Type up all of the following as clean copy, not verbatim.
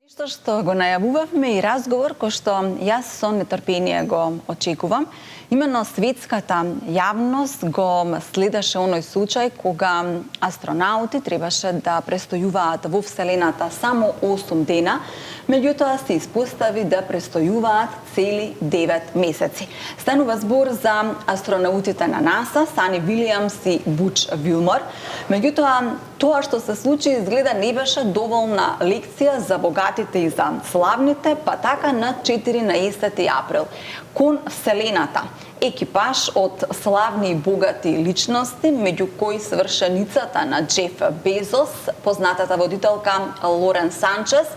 Што го најавувавме и разговор кој што јас со нетрпение го очекувам. Именно светската јавност го следеше оној случај кога астронаути требаше да престојуваат во Вселената само 8 дена, меѓутоа се испостави да престојуваат цели 9 месеци. Станува збор за астронаутите на НАСА, Сани Вилијамс и Буч Вилмор. Меѓутоа, тоа што се случи изгледа не беше доволна лекција за богатите и за славните, па така на 14 април. Кон Вселената, екипаж од славни и богати личности, меѓу кои свршеницата на Джеф Безос, познатата водителка Лорен Санчес,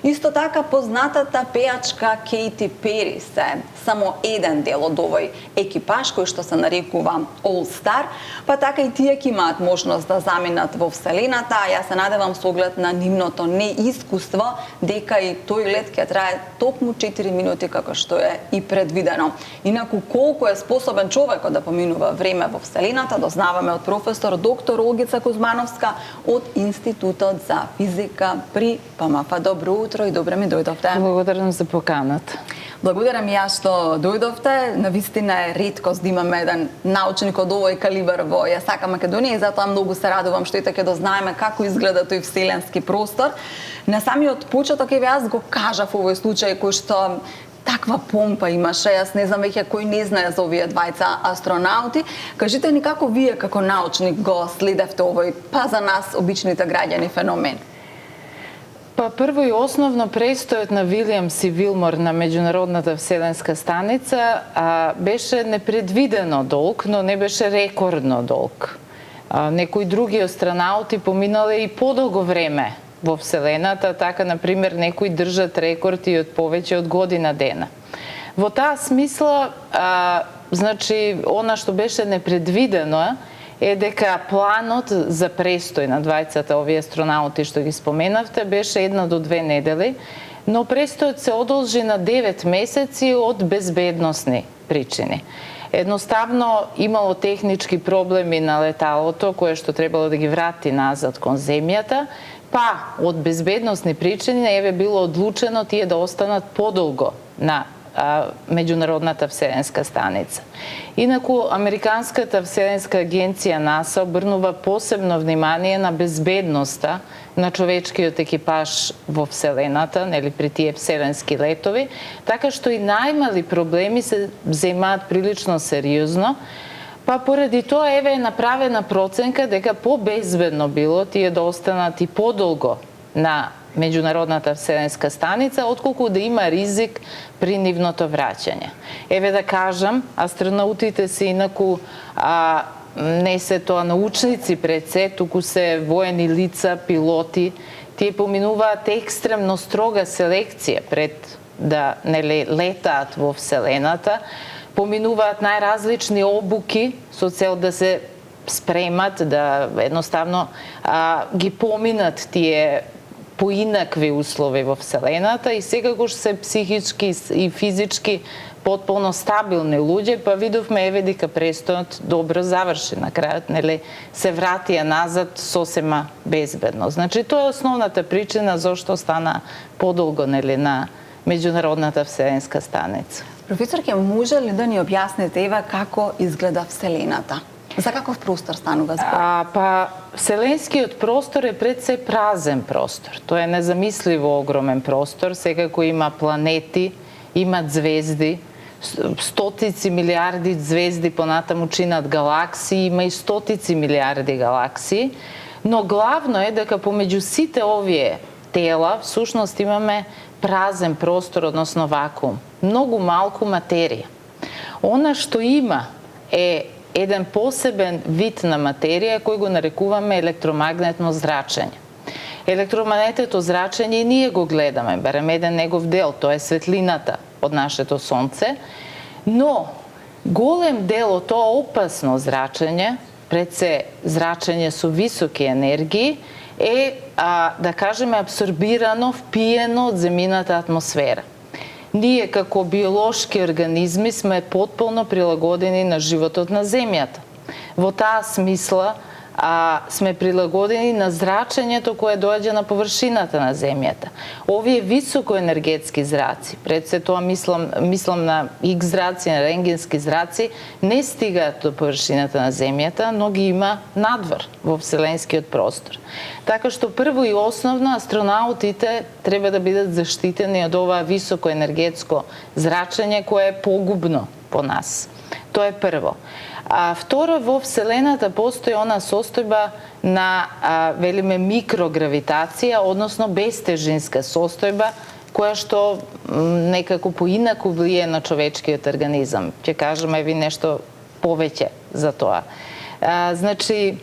исто така познатата пејачка Кейти Пери се само еден дел од овој екипаж кој што се нарекува All Star, па така и тие ќе имаат можност да заминат во Вселената, а јас се надевам со оглед на нивното неискуство дека и тој лет ќе трае токму 4 минути како што е и предвидено. Инаку колку е способен човекот да поминува време во Вселената, дознаваме од професор доктор Олгица Кузмановска од Институтот за физика при ПМФ. Добро утро и добре ми дојдовте. Благодарам за поканата. Благодарам и јас што дојдовте. Навистина е реткост да имаме еден научник од овој калибар во ЈСАК Македонија и затоа многу се радувам што и така дознаеме како изгледа тој вселенски простор. На самиот почеток јас го кажав овој случај кој што таква помпа имаше, јас не знам веќе кој не знае за овие двајца астронаути. Кажете ни како вие како научник го следевте овој, па за нас обичните граѓани, феномен? Па прво и основно престојот на Вилијамс и Вилмор на меѓународната вселенска станица беше непредвидено долг, но не беше рекордно долг. Некои други астронаути поминале и подолго време во Вселената, така, например, некои држат рекорди од повеќе од година дена. Во таа смисла, значи, она што беше непредвидено е дека планот за престој на двајцата овие астронаути што ги споменавте беше 1 до 2 недели, но престојот се одолжи на 9 месеци од безбедносни причини. Едноставно имало технички проблеми на леталото кое што требало да ги врати назад кон земјата, па од безбедносни причини еве било одлучено тие да останат подолго на меѓународната вселенска станица. Инаку, Американската вселенска агенција НАСА обрнува посебно внимание на безбедноста на човечкиот екипаж во Вселената, нели, при тие вселенски летови, така што и најмали проблеми се земаат прилично сериозно, па поради тоа еве е направена проценка дека побезбедно било тие да останат и подолго на меѓународната вселенска станица, отколку да има ризик при нивното враќање. Еве да кажам, астронаутите се инаку не се тоа научници пред се, туку се воени лица, пилоти. Тие поминуваат екстремно строга селекција пред да летаат во Вселената, поминуваат најразлични обуки со цел да се спремат, да едноставно ги поминат тие поинакви услови во Вселената и секако се психички и физички потполно стабилни луѓе, па видовме еве дека престојот добро заврши на крајот, нели, се вратија назад сосема безбедно. Значи тоа е основната причина зошто стана подолго, нели, на меѓународната вселенска станица. Професорке, може ли да ни објасните еве како изгледа Вселената? За каков простор станува збор? Па, вселенскиот простор е пред се празен простор. Тоа е незамисливо огромен простор, секако има планети, има звезди, стотици милиарди звезди понатаму чинат галаксии, има и стотици милиарди галаксии, но главно е дека помеѓу сите овие тела, всушност имаме празен простор, односно вакуум. Многу малку материја. Она што има е еден посебен вид на материја кој го нарекуваме електромагнетно зрачење. Електромагнетното зрачење и ние го гледаме, барем еден негов дел, тоа е светлината од нашето сонце, но голем дел од тоа опасно зрачење, пред се зрачење со високи енергии, е, да кажеме, абсорбирано, впиено од земјината атмосфера. Ние како биолошки организми сме потполно прилагодени на животот на земјата. Во таа смисла сме прилагодени на зрачењето кое доаѓа на површината на земјата. Овие високоенергетски зраци, пред се тоа мислам на X зраци, на рентгенски зраци, не стигаат до површината на земјата, но ги има надвор во вселенскиот простор. Така што прво и основно астронаутите треба да бидат заштитени од ова високоенергетско зрачење кое е погубно по нас. Тоа е прво. А второ, во Вселената постои она состојба на, велиме, микрогравитација, односно бестежинска состојба, која што некако поинаку влие на човечкиот организам. Ќе кажеме ви нешто повеќе за тоа. Значи,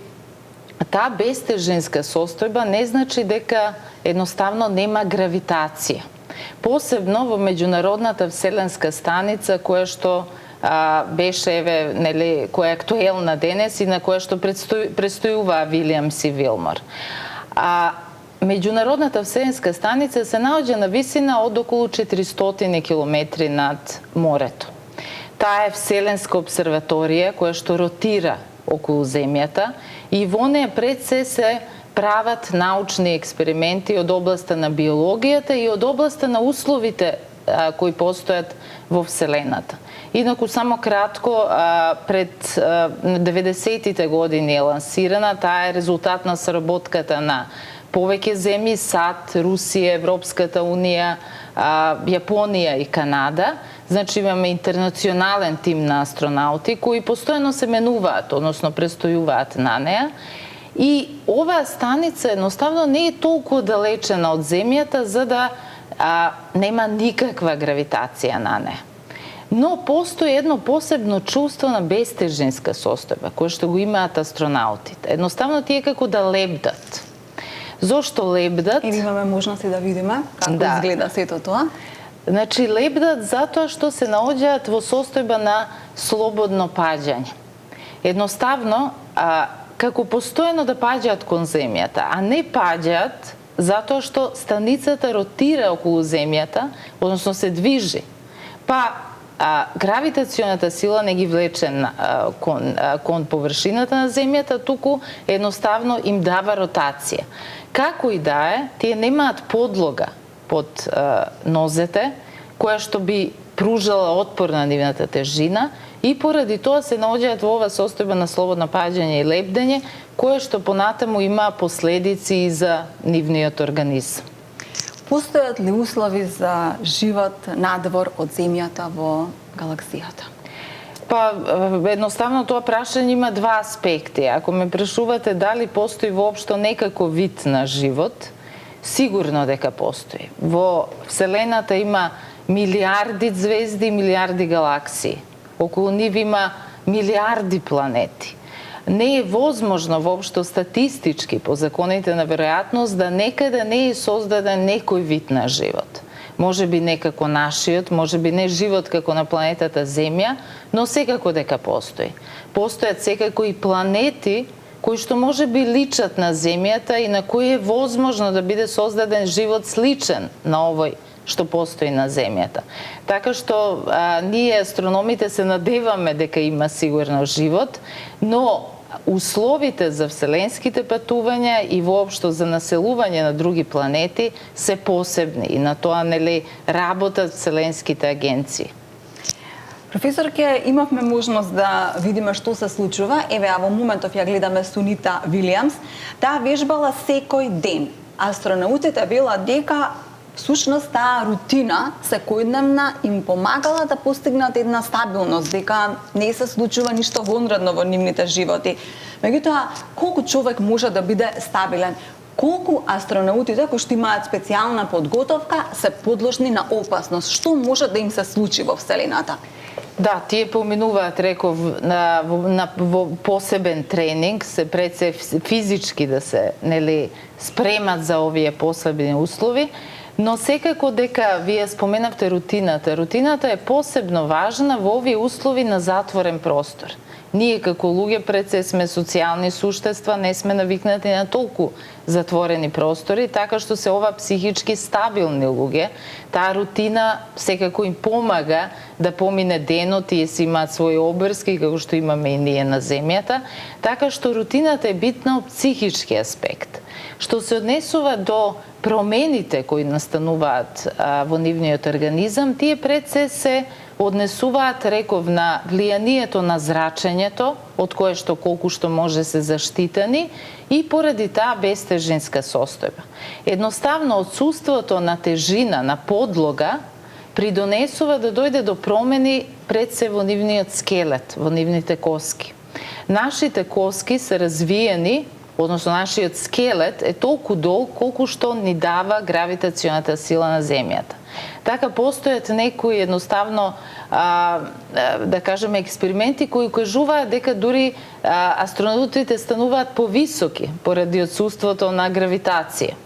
таа бестежинска состојба не значи дека едноставно нема гравитација. Посебно во меѓународната вселенска станица, која што беше, нели, која е актуелна денес и на која што престојува Вилијамс и Вилмор. Меѓународната вселенска станица се наоѓа на висина од околу 400 километри над морето. Таа е вселенска обсерваторија која што ротира околу Земјата и во неја пред се прават научни експерименти од областа на биологијата и од областа на условите кои постојат во Вселената. Инаку, само кратко, пред 90-тите години е лансирана, таа е резултат на соработката на повеќе земји, САД, Русија, Европската Унија, Јапонија и Канада. Значи, имаме интернационален тим на астронаути кои постојано се менуваат, односно престојуваат на неа. И оваа станица едноставно не е толку далечена од Земјата за да нема никаква гравитација на неа. Но постои едно посебно чувство на бестежинска состојба, кое што го имаат астронаутите. Едноставно тие како да лебдат. Зошто лебдат? И имаме можности да видиме како изгледа сето тоа. Значи, лебдат затоа што се наоѓаат во состојба на слободно паѓање. Едноставно, како постојано да паѓаат кон Земјата, а не паѓаат затоа што станицата ротира околу Земјата, односно се движи. Гравитационата сила не ги влече кон површината на Земјата, туку едноставно им дава ротација. Како и да е, тие немаат подлога под нозете, која што би пружала отпор на нивната тежина и поради тоа се наоѓаат во ова состојба на слободно паѓање и лебдење, кое што понатаму има последици и за нивниот организм. Постојат ли услови за живот надвор од Земјата во галаксијата? Едноставно тоа прашање има два аспекти. Ако ме прашувате дали постои воопшто некако вид на живот, сигурно дека постои. Во Вселената има милиарди звезди, милиарди галаксии. Околу нив има милиарди планети. Не е возможно воопшто статистички по законите на веројатност да некаде не е создаден некој вид на живот. Може би некако нашиот, може би не живот како на планетата Земја, но секако дека постои. Постојат секако и планети кои што може би личат на Земјата и на кои е возможно да биде создаден живот сличен на овој што постои на Земјата. Така што ние астрономите се надеваме дека има сигурно живот, но условите за вселенските патувања и воопшто за населување на други планети се посебни и на тоа нели работат вселенските агенции. Професорке, имавме можност да видиме што се случува. Еве, во моментов ја гледаме Сунита Вилијамс. Таа вежбала секој ден. Астронаутите вела дека всушност таа рутина секојдневна им помагала да постигнат една стабилност, дека не се случува ништо вонредно во нивните животи. Меѓутоа, колку човек може да биде стабилен? Колку астронаутите кои што имаат специјална подготовка се подложни на опасност? Што може да им се случи во Вселената? Да, тие поминуваат, реков, во посебен тренинг, се пред се физички да се спремат за овие посебни услови, но секако дека вие споменавте рутината. Рутината е посебно важна во овие услови на затворен простор. Ние како луѓе пред се сме социјални суштества, не сме навикнати на толку затворени простори, така што се ова психички стабилни луѓе, таа рутина секако им помага да помине денот, тие си имаат своји обврски, како што имаме и ние на земјата, така што рутината е битна од психички аспект. Што се однесува до промените кои настануваат во нивниот организам, тие пред се однесуваат, реков, на влијанието на зрачењето, од кое што колку што може се заштитени, и поради таа бестежинска состојба. Едноставно, отсуството на тежина, на подлога, придонесува да дојде до промени пред се во нивниот скелет, во нивните коски. Нашите коски се развиени, односно нашиот скелет е толку долг колку што ни дава гравитационата сила на Земјата. Така постојат некои едноставно да кажеме експерименти кои кажуваат дека дури астронавтите стануваат повисоки поради отсуството на гравитација.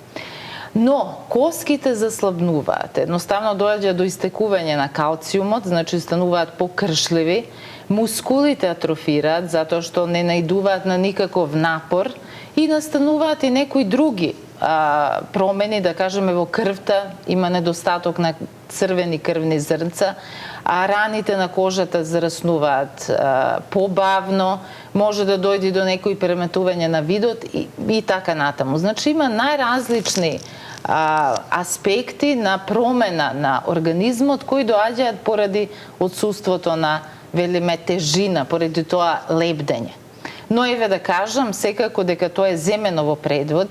Но коските заслабнуваат, едноставно доаѓа до истекување на калциумот, значи стануваат покршливи, мускулите атрофираат затоа што не наидуваат на никаков напор и настануваат и некои други промени, да кажеме во крвта, има недостаток на црвени крвни зрнца, а раните на кожата зараснуваат побавно, може да дојде до некои преметување на видот и така натаму. Значи има најразлични аспекти на промена на организмот кои доаѓаат поради отсуството на, велиме, тежина, поради тоа лебдење. Но еве да кажам секако дека тоа е земено во предвод,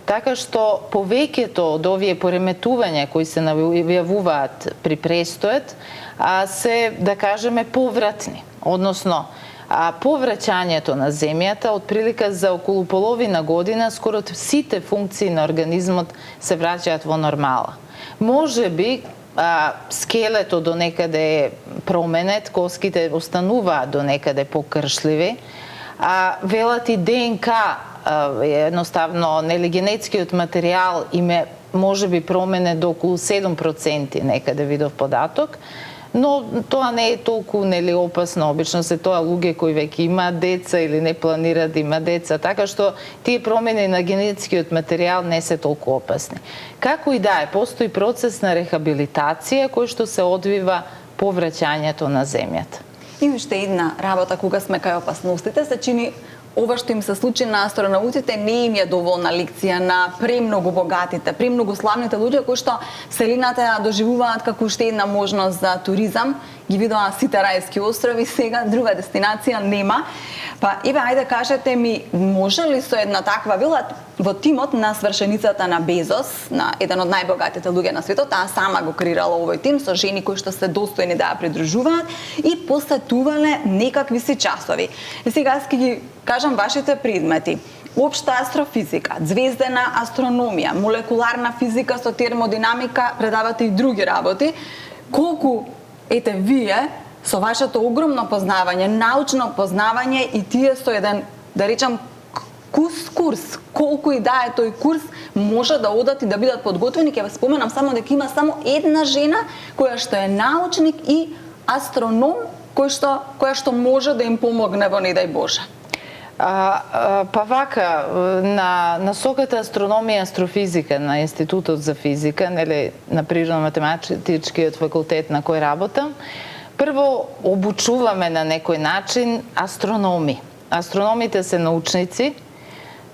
така што повеќето од овие пореметувања кои се најавуваат при престојот се, да кажеме, повратни. Односно, повраќањето на Земјата, отприлика за околу половина година, скоро сите функции на организмот се враќаат во нормала. Може би, скелетот до некаде е променет, коските остануваат до некаде покршливи, велат и ДНК, едноставно, нели, генетскиот материјал име може би промене до околу 7%, некаде видов податок, но тоа не е толку, нели, опасно. Обично се тоа луѓе кои веќе имаат деца или не планираат да имаат деца, така што тие промени на генетскиот материјал не се толку опасни. Како и да е, постои процес на рехабилитација кој што се одвива по враќањето на Земјата. И уште една работа кога сме кај опасностите, се чини ова што им се случи на астронавтите не им е доволна лекција на премногу богатите, премногу славните луѓе кои што селината ја доживуваат како уште една можност за туризам. Ги видоа сите рајски острови, сега друга дестинација нема. Па еве, ајде кажете ми, може ли со една таква вила во тимот на свршеницата на Безос, на еден од најбогатите луѓе на светот, таа сама го креирала овој тим со жени кои што се достојни да ја придружуваат и посетувале некакви си часови. И сега ќе ги кажам вашите предмети. Општа астрофизика, звездена астрономија, молекуларна физика со термодинамика, предавате и други работи. Колку ете вие со вашето огромно познавање, научно познавање и тие со еден, да речам, курс, колку и да е тој курс, може да одат и да бидат подготвени. Ќе ве споменам само дека има само една жена која што е научник и астроном, која што може да им помогне во, не дај Боже. Па вака, на насоката астрономија и астрофизика на Институтот за физика, нели, на Природно-математичкиот факултет на кој работам, прво обучуваме на некој начин астрономи. Астрономите се научници,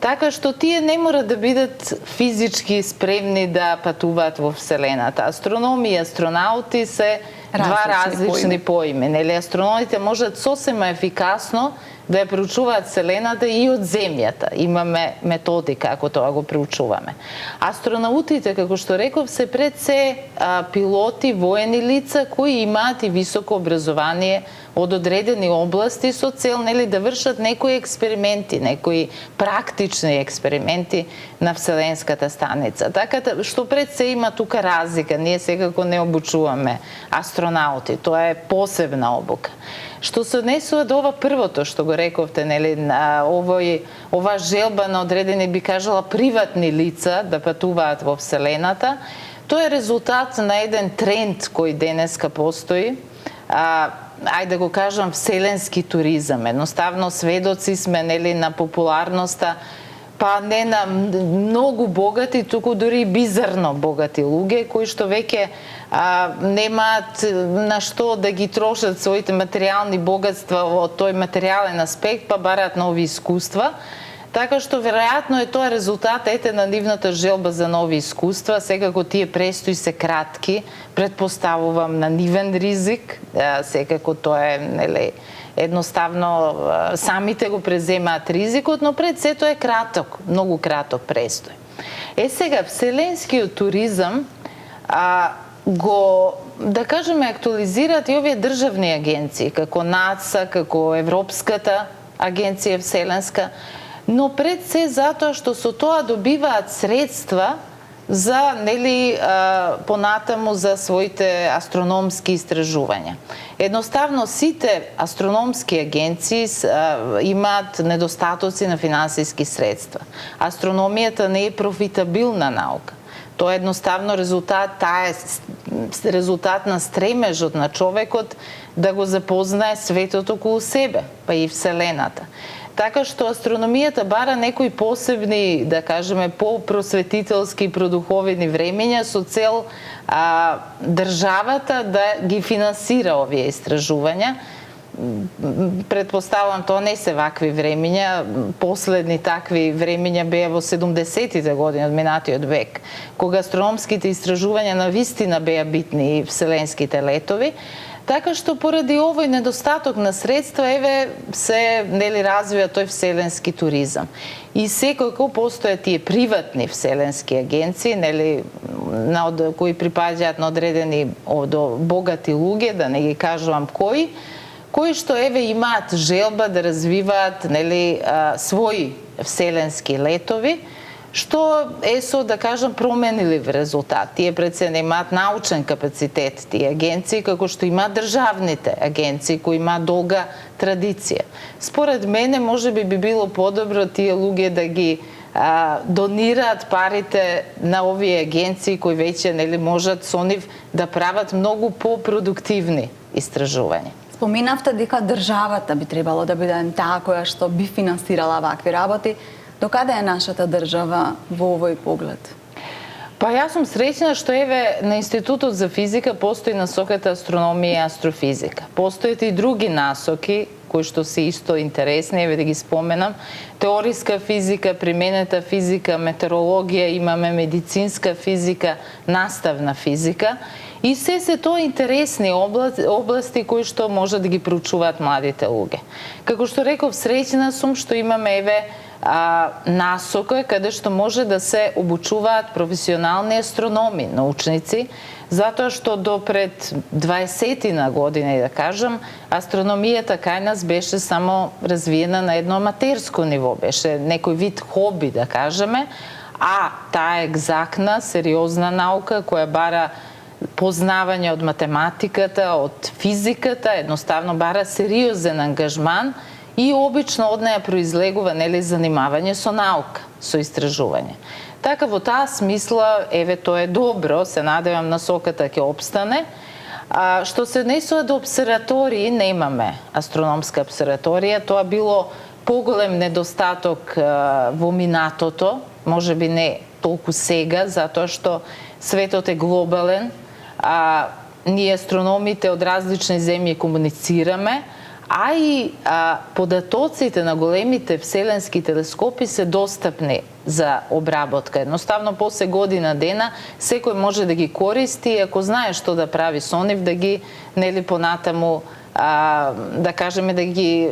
така што тие не мора да бидат физички спремни да патуваат во Вселената. Астрономи и астронаути се два различни поими. Нели, астрономите можат сосема ефикасно да ја проучуваат Вселената и од Земјата. Имаме методи како тоа го проучуваме. Астронаутите, како што реков, се пред се пилоти, воени лица кои имаат и високо образование од одредени области со цел, нели, да вршат некои експерименти, некои практични експерименти на Вселенската станица. Така што пред се има тука разлика. Ние секако не обучуваме астронаути. Тоа е посебна обука. Што се однесува до ова првото што го рековте, нели, ова желба на одредени, би кажала, приватни лица да патуваат во Вселената, тоа е резултат на еден тренд кој денеска постои. ајде да го кажам, вселенски туризам. Едноставно сведоци сме, нели, на популарноста, па не на многу богати, туку дури и бизарно богати луѓе, кои што веќе немаат на што да ги трошат своите материјални богатства во тој материјален аспект, па бараат нови искуства. Така што веројатно е тоа резултат на нивната желба за нови искуства. Секако тие престои се кратки, предпоставувам на нивен ризик, секако тоа е, нели, едноставно самите го преземаат ризикот, но пред се тоа е краток, многу краток престој. Сега, вселенскиот туризам го, да кажеме, актуализираат и овие државни агенции, како НАЦА, како Европската агенција вселенска, но пред се затоа што со тоа добиваат средства за, нели, понатаму за своите астрономски истражувања. Едноставно сите астрономски агенции имаат недостатоци на финансиски средства. Астрономијата не е профитабилна наука. Тоа е едноставно резултат на стремежот на човекот да го запознае светот околу себе, па и вселената. Така што астрономијата бара некои посебни, да кажеме, по-просветителски и продуховени времења со цел државата да ги финансира овие истражувања. Предпоставувам, тоа не се вакви времења, последни такви времења беа во 70-тите години од минатиот век, кога астрономските истражувања навистина беа битни и вселенските летови. Така што поради овој недостаток на средства, се, нели, развива тој вселенски туризам. И секако постојат тие приватни вселенски агенции, нели, кои припаѓаат на одредени богати луѓе, да не ги кажувам кои што имаат желба да развиваат, нели, своји вселенски летови, што со, да кажам, променлив резултат. Тие пред се немаат научен капацитет, тие агенции, како што имаат државните агенции, кои имаат долга традиција. Според мене, може би било подобро тие луѓе да ги донираат парите на овие агенции кои веќе, нели, можат со нив да прават многу по-продуктивни истражувања. Споминавте дека државата би требало да биде таа која што би финансирала вакви работи. Докаде е нашата држава во овој поглед? Па јас сум среќна што на Институтот за физика постои насоката астрономија и астрофизика. Постојат и други насоки кои што се исто интересни, да ги споменам. Теориска физика, применета физика, метеорологија, имаме медицинска физика, наставна физика. И се тоа интересни области кои што може да ги проучуваат младите луѓе. Како што реков, среќна сум што имаме насока каде што може да се обучуваат професионални астрономи, научници, затоа што до пред 20 години, да кажам, астрономијата кај нас беше само развиена на едно аматерско ниво, беше некој вид хоби, да кажеме, а таа екзактна, сериозна наука која бара познавање од математиката, од физиката, едноставно бара сериозен ангажман и обично од неја произлегува, нели, занимавање со наука, со истражување. Така во таа смисла, тоа е добро, се надевам насоката ќе опстане. Што се однесува до обсерватории, немаме астрономска обсерваторија, тоа било поголем недостаток во минатото, може би не толку сега, затоа што светот е глобален, ние астрономите од различни земји комуницираме, а и податоците на големите вселенски телескопи се достапни за обработка. Едноставно, после година дена, секој може да ги користи, ако знае што да прави со нив, да ги, нели, понатаму, да кажеме, да ги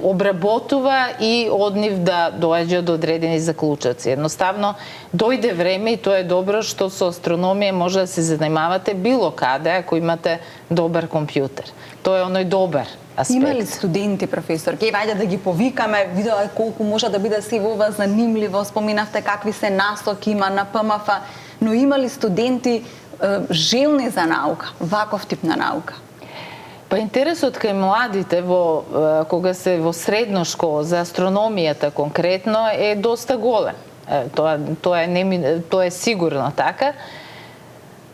обработува и од нив да доаѓа до одредени заклучоци. Едноставно, дојде време и тоа е добро што со астрономија може да се занимавате било каде, ако имате добар компјутер. Тоа е оној добар аспект. Има ли студенти, професор? Ке вајде да ги повикаме, видела колку може да биде сивова занимливо, споминавте какви се насоки има на ПМФ, но има ли студенти желни за наука, ваков тип на наука? Па интересот кај младите кога се во средно школа за астрономијата конкретно е доста голем. Тоа е сигурно така.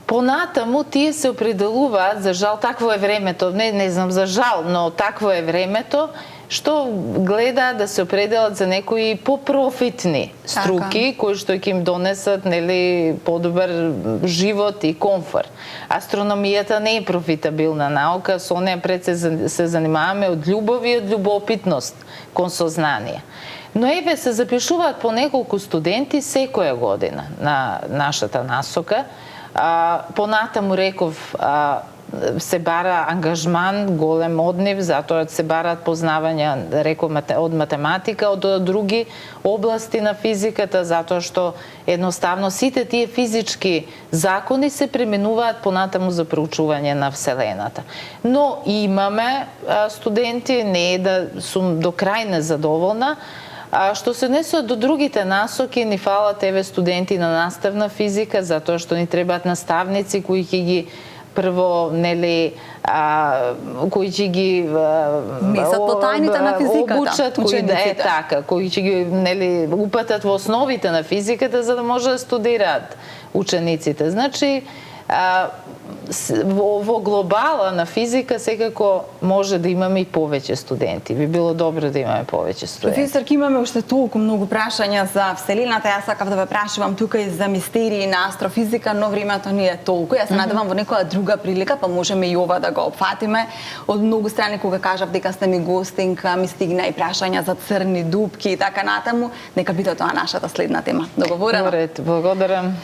Понатаму тие се определуваат, за жал такво е времето, не знам за жал, но такво е времето, што гледаат да се определат за некои попрофитни струки, кои што ќе им донесат подобар живот и комфорт. Астрономијата не е профитабилна наука, со неја пред се занимаваме од љубов и од љубопитност кон сознание. Но еве се запишуваат по неколку студенти секоја година на нашата насока. Понатаму реков, се бара ангажман голем од нив, затоа се бараат познавања, реков, од математика, од други области на физиката, затоа што едноставно сите тие физички закони се применуваат понатаму за проучување на Вселената. Но имаме студенти, не е да сум до крај незадоволна, што се однесува до другите насоки, ни фалат еве студенти на наставна физика, затоа што ни требаат наставници кои ќе ги прво, кои ќе ги месат по тајните на физиката, обучат, кои да е така, кои ќе ги упатат во основите на физиката за да може да студираат учениците. Значи, во глобала на физика секако може да имаме и повеќе студенти. Би било добро да имаме повеќе студенти. Професор, имаме уште толку многу прашања за Вселената. Јас сакав да ве прашувам тука и за мистерии на астрофизика, но времето не е толку. Јас се надевам во некоја друга прилика, па можеме и ова да го опфатиме. Од многу страни кога кажав дека сте ми гостинка, ми стигна и прашања за црни дупки и така натаму. Нека биде тоа нашата следна тема. Договорено? Добре, благодарам.